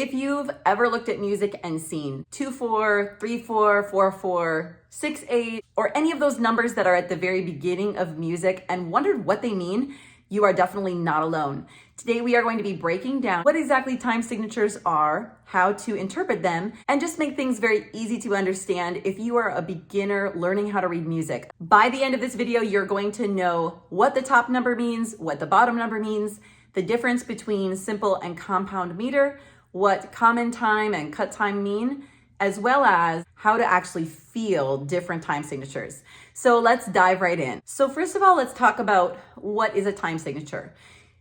If you've ever looked at music and seen 2/4, 3/4, 4/4, 6/8, or any of those numbers that are at the very beginning of music and wondered what they mean, you are definitely not alone. Today we are going to be breaking down what exactly time signatures are, how to interpret them, and just make things very easy to understand if you are a beginner learning how to read music. By the end of this video, you're going to know what the top number means, what the bottom number means, the difference between simple and compound meter, what common time and cut time mean, as well as how to actually feel different time signatures. So let's dive right in. So first of all, let's talk about what is a time signature.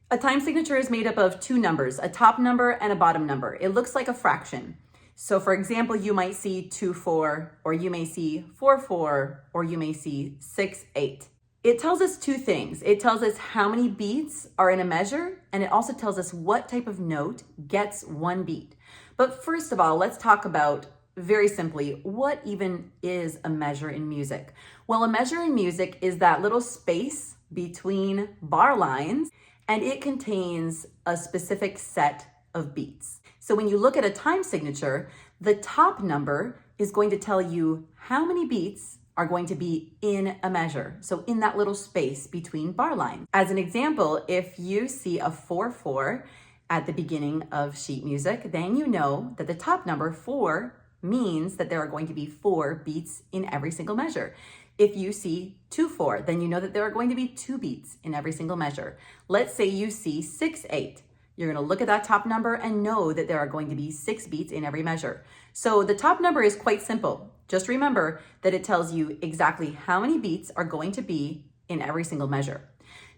A time signature is made up of two numbers, a top number and a bottom number. It looks like a fraction. So for example, you might see 2/4, or you may see 4/4, or you may see 6/8. It tells us two things. It tells us how many beats are in a measure, and it also tells us what type of note gets one beat. But first of all, let's talk about, very simply, what even is a measure in music? Well, a measure in music is that little space between bar lines, and it contains a specific set of beats. So when you look at a time signature, the top number is going to tell you how many beats are going to be in a measure. So in that little space between bar lines. As an example, if you see a 4/4 at the beginning of sheet music, then you know that the top number 4 means that there are going to be 4 beats in every single measure. If you see 2/4, then you know that there are going to be 2 beats in every single measure. Let's say you see 6/8. You're going to look at that top number and know that there are going to be 6 beats in every measure. So the top number is quite simple. Just remember that it tells you exactly how many beats are going to be in every single measure.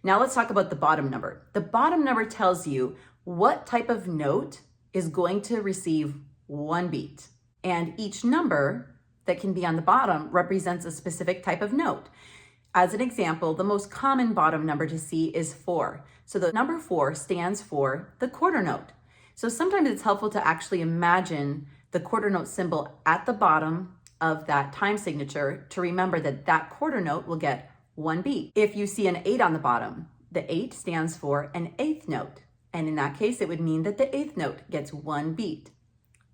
Now let's talk about the bottom number. The bottom number tells you what type of note is going to receive 1 beat. And each number that can be on the bottom represents a specific type of note. As an example, the most common bottom number to see is 4. So the number 4 stands for the quarter note. So sometimes it's helpful to actually imagine the quarter note symbol at the bottom of that time signature to remember that that quarter note will get 1 beat. If you see an 8 on the bottom, the 8 stands for an eighth note. And in that case, it would mean that the eighth note gets 1 beat.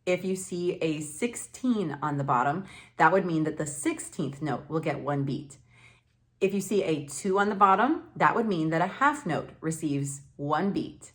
If you see a 16 on the bottom, that would mean that the 16th note will get 1 beat. If you see a 2 on the bottom, that would mean that a half note receives 1 beat.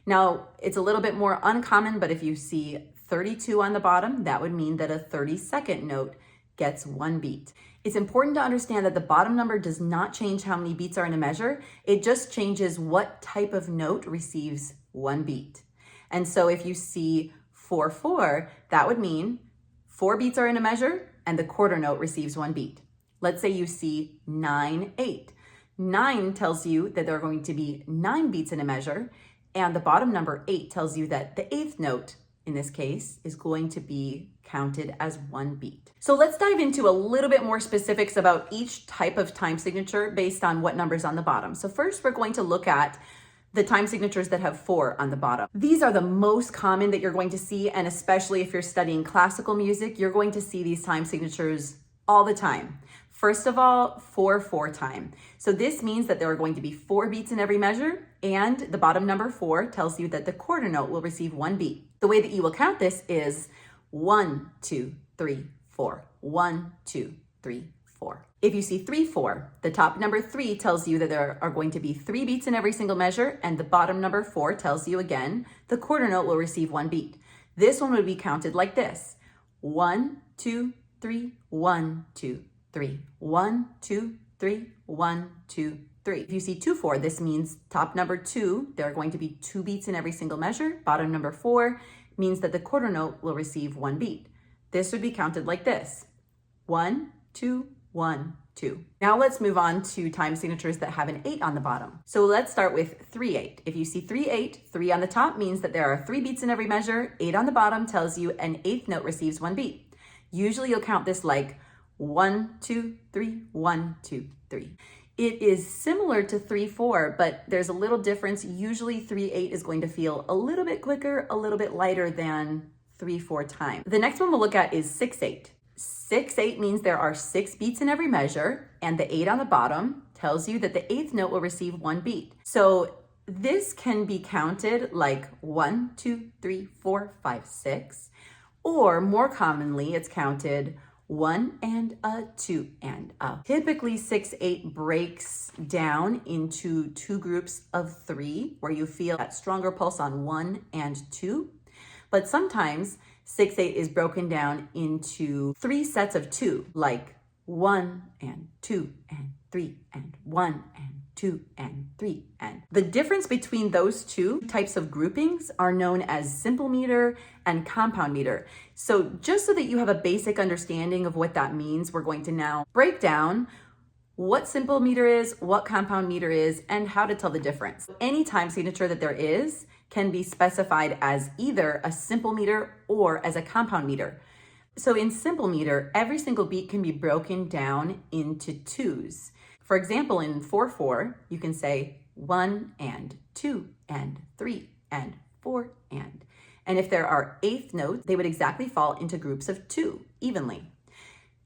Now, it's a little bit more uncommon, but if you see 32 on the bottom, that would mean that a 32nd note gets 1 beat. It's important to understand that the bottom number does not change how many beats are in a measure. It just changes what type of note receives 1 beat. And so if you see 4/4, that would mean 4 beats are in a measure and the quarter note receives 1 beat. Let's say you see 9/8. 9 tells you that there are going to be 9 beats in a measure, and the bottom number 8 tells you that the eighth note, in this case, is going to be counted as 1 beat. So let's dive into a little bit more specifics about each type of time signature based on what number's on the bottom. So first, we're going to look at the time signatures that have 4 on the bottom. These are the most common that you're going to see, and especially if you're studying classical music, you're going to see these time signatures all the time. First of all, 4/4 time. So this means that there are going to be 4 beats in every measure, and the bottom number 4 tells you that the quarter note will receive 1 beat. The way that you will count this is 1, 2, 3, 4. 1, 2, 3, 4. If you see 3/4, the top number 3 tells you that there are going to be 3 beats in every single measure, and the bottom number 4 tells you again the quarter note will receive 1 beat. This one would be counted like this: 1, 2, 3, 1, 2, 3. 1, 2, 3, 1, 2, 3. If you see 2/4, this means top number 2, there are going to be 2 beats in every single measure. Bottom number 4 means that the quarter note will receive 1 beat. This would be counted like this: 1, 2, 1, 2. Now let's move on to time signatures that have an 8 on the bottom. So let's start with 3/8. If you see 3/8, 3 on the top means that there are 3 beats in every measure. 8 on the bottom tells you an eighth note receives 1 beat. Usually you'll count this like 1, 2, 3, 1, 2, 3. It is similar to 3/4, but there's a little difference. Usually 3/8 is going to feel a little bit quicker, a little bit lighter than 3/4 time. The next one we'll look at is 6/8. 6/8 means there are 6 beats in every measure, and the 8 on the bottom tells you that the eighth note will receive 1 beat. So This can be counted like 1, 2, 3, 4, 5, 6, or more commonly, it's counted 1 and a 2 and a. Typically 6/8 breaks down into two groups of 3 where you feel that stronger pulse on 1 and 2. But sometimes 6/8 is broken down into 3 sets of 2, like 1 and 2 and 3 and 1 and 2 and 3 and. The difference between those two types of groupings are known as simple meter and compound meter. So just so that you have a basic understanding of what that means, we're going to now break down what simple meter is, what compound meter is, and how to tell the difference. Any time signature that there is can be specified as either a simple meter or as a compound meter. So in simple meter, every single beat can be broken down into twos. For example, in 4/4, you can say 1 and 2 and 3 and 4 and. And if there are eighth notes, they would exactly fall into groups of 2 evenly.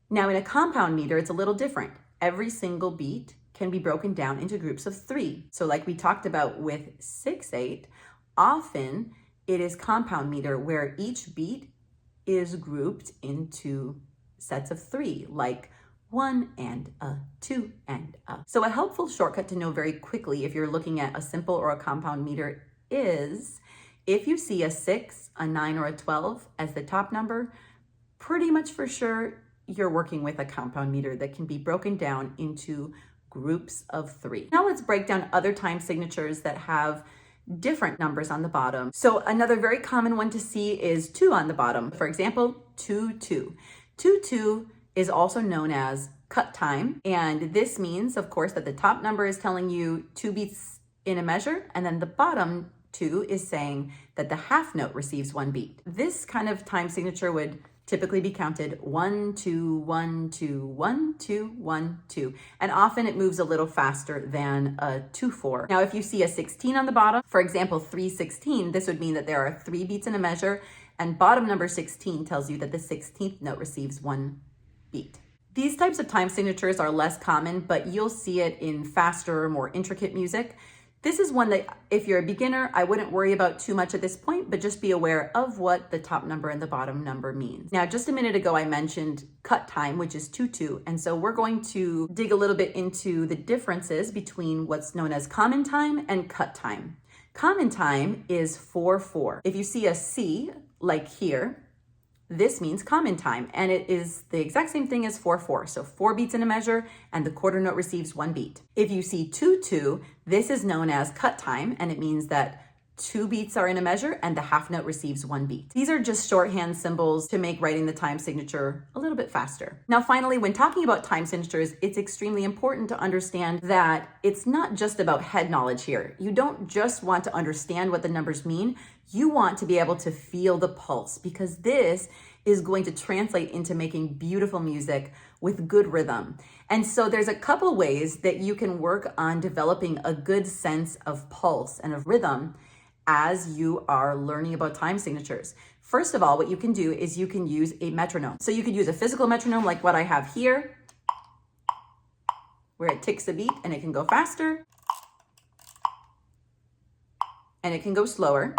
Now in a compound meter, it's a little different. Every single beat can be broken down into groups of 3. So like we talked about with 6/8, often it is compound meter where each beat is grouped into sets of 3, like 1 and a, 2 and a. So a helpful shortcut to know very quickly if you're looking at a simple or a compound meter is if you see a 6, a 9, or a 12 as the top number, pretty much for sure you're working with a compound meter that can be broken down into groups of 3. Now let's break down other time signatures that have different numbers on the bottom. So another very common one to see is 2 on the bottom. For example, 2/2. 2/2 is also known as cut time. And this means, of course, that the top number is telling you 2 beats in a measure, and then the bottom 2 is saying that the half note receives 1 beat. This kind of time signature would typically be counted 1, 2, 1, 2, 1, 2, 1, 2. And often it moves a little faster than a 2/4. Now, if you see a 16 on the bottom, for example, 3/16, this would mean that there are 3 beats in a measure, and bottom number 16 tells you that the 16th note receives 1 beat. These types of time signatures are less common, but you'll see it in faster, more intricate music. This is one that if you're a beginner, I wouldn't worry about too much at this point, but just be aware of what the top number and the bottom number means. Now, just a minute ago, I mentioned cut time, which is 2/2. And so we're going to dig a little bit into the differences between what's known as common time and cut time. Common time is 4/4. If you see a C, like here, this means common time, and it is the exact same thing as 4/4. So 4 beats in a measure, and the quarter note receives 1 beat. If you see 2/2, this is known as cut time, and it means that 2 beats are in a measure, and the half note receives 1 beat. These are just shorthand symbols to make writing the time signature a little bit faster. Now, finally, when talking about time signatures, it's extremely important to understand that it's not just about head knowledge here. You don't just want to understand what the numbers mean. You want to be able to feel the pulse, because this is going to translate into making beautiful music with good rhythm. And so there's a couple ways that you can work on developing a good sense of pulse and of rhythm as you are learning about time signatures. First of all, what you can do is you can use a metronome. So you could use a physical metronome like what I have here, where it ticks a beat, and it can go faster and it can go slower.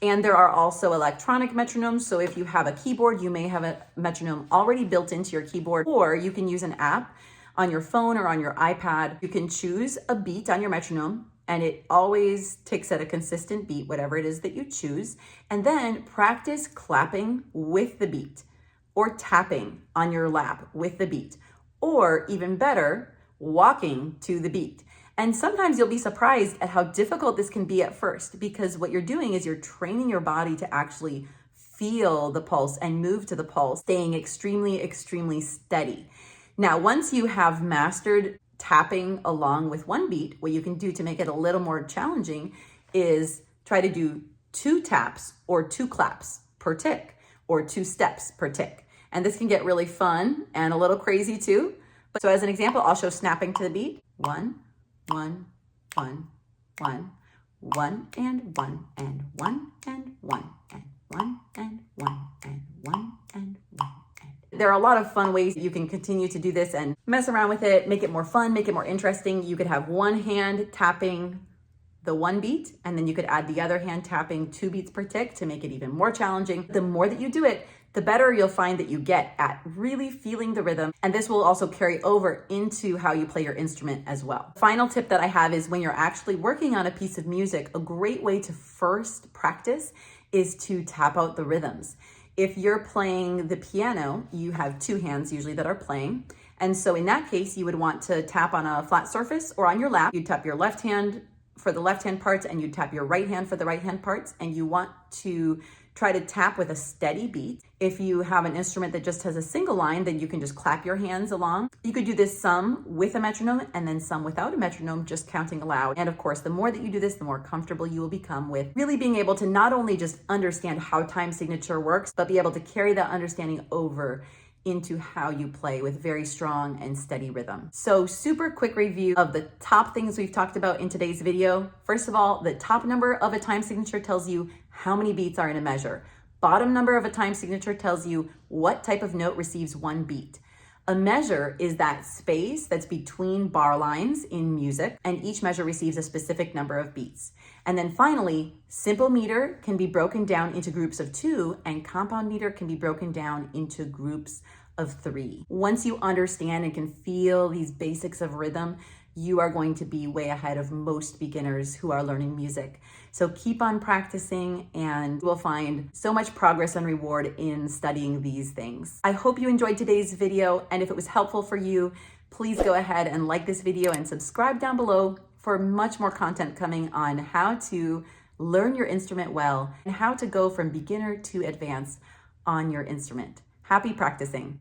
And there are also electronic metronomes. So if you have a keyboard, you may have a metronome already built into your keyboard, or you can use an app on your phone or on your iPad. You can choose a beat on your metronome, and it always ticks at a consistent beat, whatever it is that you choose. And then practice clapping with the beat, or tapping on your lap with the beat, or even better, walking to the beat. And sometimes you'll be surprised at how difficult this can be at first, because what you're doing is you're training your body to actually feel the pulse and move to the pulse, staying extremely, extremely steady. Now, once you have mastered tapping along with one beat, what you can do to make it a little more challenging is try to do 2 taps or 2 claps per tick, or 2 steps per tick. And this can get really fun and a little crazy too. So as an example, I'll show snapping to the beat. 1, 1, 1, 1, 1, and 1, and 1, and 1, and 1, and 1, and 1, and 1. There are a lot of fun ways you can continue to do this and mess around with it, make it more fun, make it more interesting. You could have one hand tapping the one beat, and then you could add the other hand tapping 2 beats per tick to make it even more challenging. The more that you do it, the better you'll find that you get at really feeling the rhythm. And this will also carry over into how you play your instrument as well. Final tip that I have is when you're actually working on a piece of music, a great way to first practice is to tap out the rhythms. If you're playing the piano, you have 2 hands usually that are playing. And so in that case, you would want to tap on a flat surface or on your lap. You'd tap your left hand for the left hand parts and you'd tap your right hand for the right hand parts. And you want to try to tap with a steady beat. If you have an instrument that just has a single line, then you can just clap your hands along. You could do this some with a metronome and then some without a metronome, just counting aloud. And of course, the more that you do this, the more comfortable you will become with really being able to not only just understand how time signature works, but be able to carry that understanding over into how you play with very strong and steady rhythm. So super quick review of the top things we've talked about in today's video. First of all, the top number of a time signature tells you how many beats are in a measure. Bottom number of a time signature tells you what type of note receives 1 beat. A measure is that space that's between bar lines in music, and each measure receives a specific number of beats. And then finally, simple meter can be broken down into groups of 2, and compound meter can be broken down into groups of 3. Once you understand and can feel these basics of rhythm, you are going to be way ahead of most beginners who are learning music. So keep on practicing and you will find so much progress and reward in studying these things. I hope you enjoyed today's video, and if it was helpful for you, please go ahead and like this video and subscribe down below for much more content coming on how to learn your instrument well and how to go from beginner to advanced on your instrument. Happy practicing.